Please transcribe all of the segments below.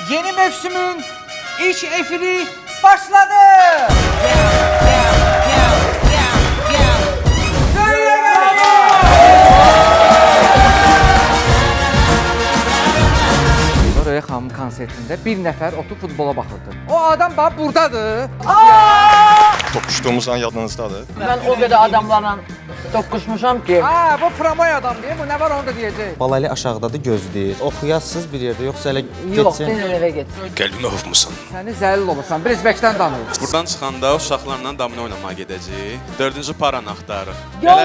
Yeni mevsümün ilk efiri başladı. Röya xanımın konsertində bir nəfər oturub futbola baxırdı. O adam bax buradadır. Tokuştuğumuz an yadınızdadır. Ben o kadar adamlarla dokuşmuşam ki. Bu promoy adam diye, bu nə var onu da deyəcək. Balali aşağıdadır, gözləyir. Oxuyasız bir yerdə, yoxsa elə Yok, getsin. ben eve gitsin. Qəlbini ovmusan. Səni zəlil olursan, Brisbəkdən danır. Buradan çıxanda uşaqlarla damına oynamağa gedəcəyik. 4-cü paranı axtarırıq. Yok,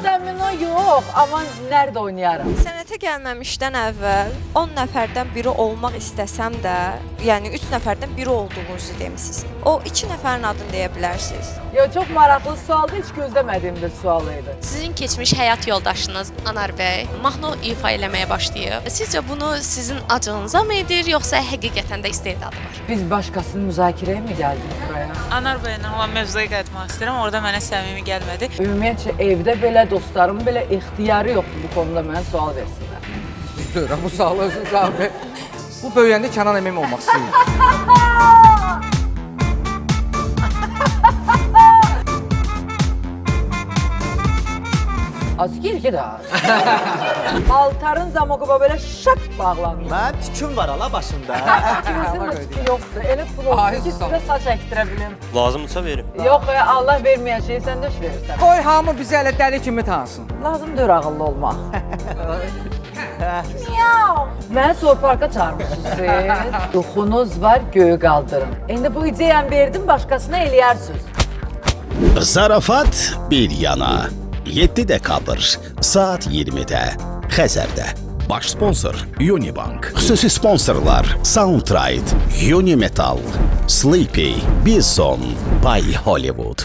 təmin o yok. Ama nerede oynayarım? Sənətə gəlməmişdən əvvəl 10 nəfərdən biri olmaq istəsəm də, yəni 3 nəfərdən biri olduğunuzu demisiniz. O 2 nəfərin adını deyə bilərsiniz. Ya çok meraklı sualdı, hiç gözlemediğim bir sualıydı. Sizin keçmiş həyat yoldaşınız Anar bəy mahnı ifa eləməyə başlayıb. Sizcə bunu sizin acığınıza mı edir, yoxsa həqiqətən də istedadı var? Biz başkasını müzakireye mi geldik buraya? Anar bəylə olan mövzuya qayıtmaq istəyirəm. Orada mənə səmimi gəlmədi. Ümumiyyətcə evdə belə dostlarım belə ixtiyarı yoxdur bu konuda mənə sual versinlər. Düzdür, bu sağlıyorsunuz abi. Bu böyüyəndə Kənan Əmim olmaq istəyir. Az gel ki daha. Altarın zamokuba böyle şak bağlanmış. Mən tüküm var ala başımda. İkimizin de tükü yoktu. Elə Ay, pul sağ ol. size saç ektirebilirim. Lazımdırsa verim. Yok ya Allah vermeyeceği sen de verirsen. Qoy hamı bizə elə dəli kimi tanısın. Lazımdır ağıllı olmaq. Məni Soyparka çağırmışsınız siz. Ruhunuz var göğü kaldırın. İndi bu ideyanı verdim başkasına eləyərsiniz. Zarafat bir yana. 7 dekabr saat 20'de Xəzərdə. Baş sponsor Unibank. Xüsusi sponsorlar Soundtrite, Unimetal, Sleepy, Bison, Bay Hollywood.